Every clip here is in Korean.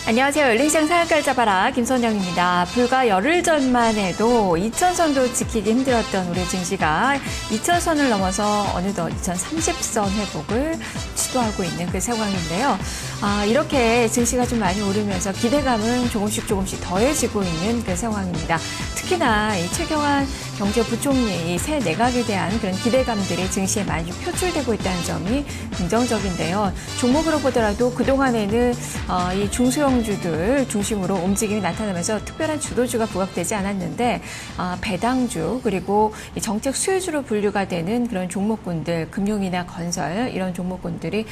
안녕하세요. 열린시장 사약갈 잡아라 김선영입니다. 불과 열흘 전만 해도 2,000선도 지키기 힘들었던 우리 증시가 2,000선을 넘어서 어느덧 2,030선 회복을 시도하고 있는 그 상황인데요. 이렇게 증시가 좀 많이 오르면서 기대감은 조금씩 더해지고 있는 그 상황입니다. 특히나 이 최경환 경제부총리 새 내각에 대한 그런 기대감들이 증시에 많이 표출되고 있다는 점이 긍정적인데요. 종목으로 보더라도 그동안에는 이 중소형주들 중심으로 움직임이 나타나면서 특별한 주도주가 부각되지 않았는데 배당주 그리고 이 정책 수혜주로 분류가 되는 그런 종목군들, 금융이나 건설 이런 종목군들이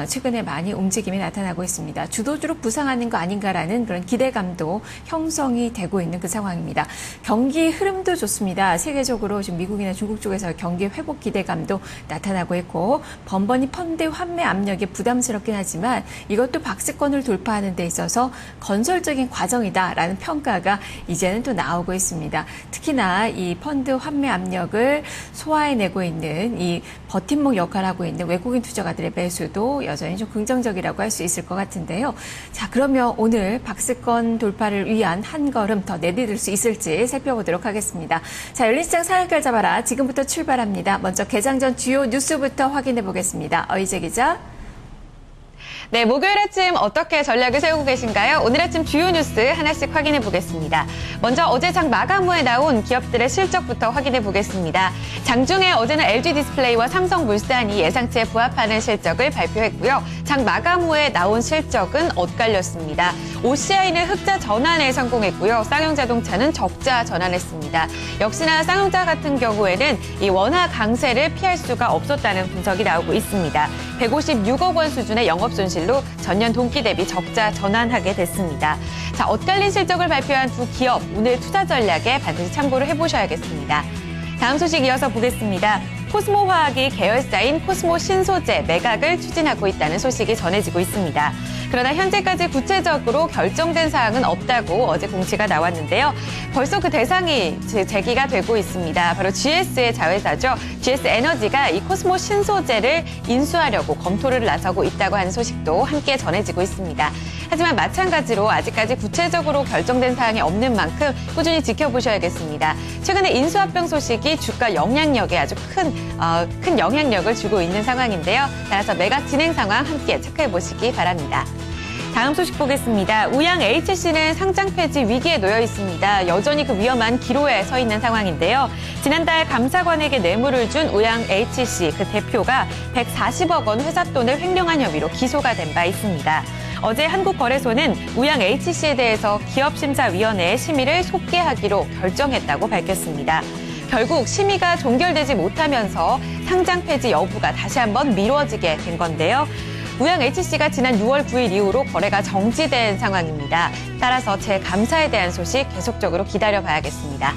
최근에 많이 움직임이 나타나고 있습니다. 주도주로 부상하는 거 아닌가라는 그런 기대감도 형성이 되고 있는 그 상황입니다. 경기 흐름도 좋습니다. 세계적으로 지금 미국이나 중국 쪽에서 경기 회복 기대감도 나타나고 있고 번번이 펀드 환매 압력이 부담스럽긴 하지만 이것도 박스권을 돌파하는 데 있어서 건설적인 과정이다라는 평가가 이제는 또 나오고 있습니다. 특히나 이 펀드 환매 압력을 소화해내고 있는 이 버팀목 역할을 하고 있는 외국인 투자가들의 매수도 여전히 좀 긍정적이라고 할 수 있을 것 같은데요. 자, 그러면 오늘 박스권 돌파를 위한 한 걸음 더 내디딜 수 있을지 살펴보도록 하겠습니다. 자, 열린시장 사약갈 잡아라 지금부터 출발합니다. 먼저 개장 전 주요 뉴스부터 확인해 보겠습니다. 어이재 기자. 네, 목요일 아침 어떻게 전략을 세우고 계신가요? 오늘 아침 주요 뉴스 하나씩 확인해 보겠습니다. 먼저 어제 장 마감 후에 나온 기업들의 실적부터 확인해 보겠습니다. 장중에 어제는 LG디스플레이와 삼성물산이 예상치에 부합하는 실적을 발표했고요. 장 마감 후에 나온 실적은 엇갈렸습니다. OCI는 흑자 전환에 성공했고요. 쌍용자동차는 적자 전환했습니다. 역시나 쌍용자 같은 경우에는 이 원화 강세를 피할 수가 없었다는 분석이 나오고 있습니다. 156억 원 수준의 영업손실로 전년 동기 대비 적자 전환하게 됐습니다. 자, 엇갈린 실적을 발표한 두 기업, 오늘 투자 전략에 반드시 참고를 해보셔야겠습니다. 다음 소식 이어서 보겠습니다. 코스모화학이 계열사인 코스모신소재 매각을 추진하고 있다는 소식이 전해지고 있습니다. 그러나 현재까지 구체적으로 결정된 사항은 없다고 어제 공시가 나왔는데요. 벌써 그 대상이 제기가 되고 있습니다. 바로 GS의 자회사죠. GS에너지가 이 코스모 신소재를 인수하려고 검토를 나서고 있다고 하는 소식도 함께 전해지고 있습니다. 하지만 마찬가지로 아직까지 구체적으로 결정된 사항이 없는 만큼 꾸준히 지켜보셔야겠습니다. 최근에 인수합병 소식이 주가 영향력에 아주 큰 영향력을 주고 있는 상황인데요. 따라서 매각 진행 상황 함께 체크해 보시기 바랍니다. 다음 소식 보겠습니다. 우양 HC는 상장 폐지 위기에 놓여 있습니다. 여전히 그 위험한 기로에 서 있는 상황인데요. 지난달 감사관에게 뇌물을 준 우양 HC 그 대표가 140억 원 회삿돈을 횡령한 혐의로 기소가 된 바 있습니다. 어제 한국거래소는 우양 HC에 대해서 기업심사위원회의 심의를 속개하기로 결정했다고 밝혔습니다. 결국 심의가 종결되지 못하면서 상장 폐지 여부가 다시 한번 미뤄지게 된 건데요. 우양 HC가 지난 6월 9일 이후로 거래가 정지된 상황입니다. 따라서 재감사에 대한 소식 계속적으로 기다려봐야겠습니다.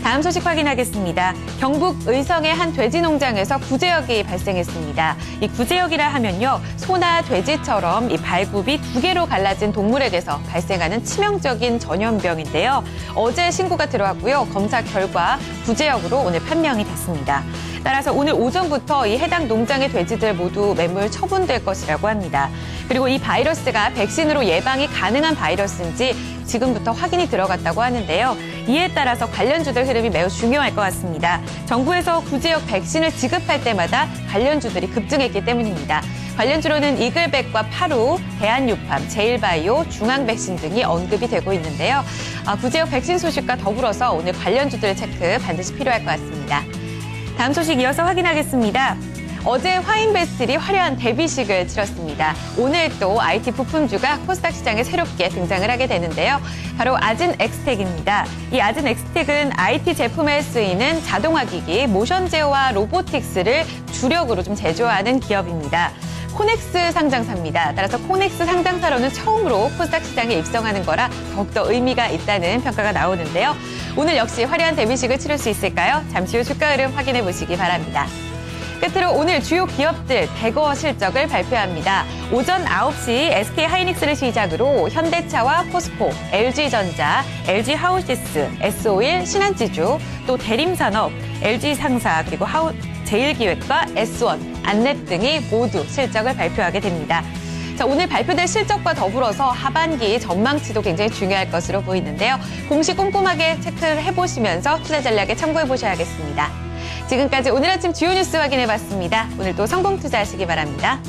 다음 소식 확인하겠습니다. 경북 의성의 한 돼지 농장에서 구제역이 발생했습니다. 이 구제역이라 하면요, 소나 돼지처럼 이 발굽이 두 개로 갈라진 동물에게서 발생하는 치명적인 전염병인데요. 어제 신고가 들어왔고요. 검사 결과 구제역으로 오늘 판명이 됐습니다. 따라서 오늘 오전부터 이 해당 농장의 돼지들 모두 매물 처분될 것이라고 합니다. 그리고 이 바이러스가 백신으로 예방이 가능한 바이러스인지 지금부터 확인이 들어갔다고 하는데요. 이에 따라서 관련주들 흐름이 매우 중요할 것 같습니다. 정부에서 구제역 백신을 지급할 때마다 관련주들이 급증했기 때문입니다. 관련주로는 이글백과 파루, 대한유팜, 제일바이오, 중앙백신 등이 언급이 되고 있는데요. 구제역 백신 소식과 더불어서 오늘 관련주들 체크 반드시 필요할 것 같습니다. 다음 소식 이어서 확인하겠습니다. 어제 화인베스트리 화려한 데뷔식을 치렀습니다. 오늘 또 IT 부품주가 코스닥 시장에 새롭게 등장을 하게 되는데요. 바로 아진 엑스텍입니다. 이 아진 엑스텍은 IT 제품에 쓰이는 자동화기기, 모션제어와 로보틱스를 주력으로 좀 제조하는 기업입니다. 코넥스 상장사입니다. 따라서 코넥스 상장사로는 처음으로 코스닥 시장에 입성하는 거라 더욱더 의미가 있다는 평가가 나오는데요. 오늘 역시 화려한 데뷔식을 치를 수 있을까요? 잠시 후 주가 흐름 확인해 보시기 바랍니다. 끝으로 오늘 주요 기업들 대거 실적을 발표합니다. 오전 9시 SK하이닉스를 시작으로 현대차와 포스코, LG전자, LG하우시스, S-오일, 신한지주, 또 대림산업, LG상사, 그리고 제일기획과 S1, 안넷 등이 모두 실적을 발표하게 됩니다. 자, 오늘 발표될 실적과 더불어서 하반기 전망치도 굉장히 중요할 것으로 보이는데요. 공시 꼼꼼하게 체크를 해보시면서 투자 전략에 참고해보셔야겠습니다. 지금까지 오늘 아침 주요 뉴스 확인해봤습니다. 오늘도 성공 투자하시기 바랍니다.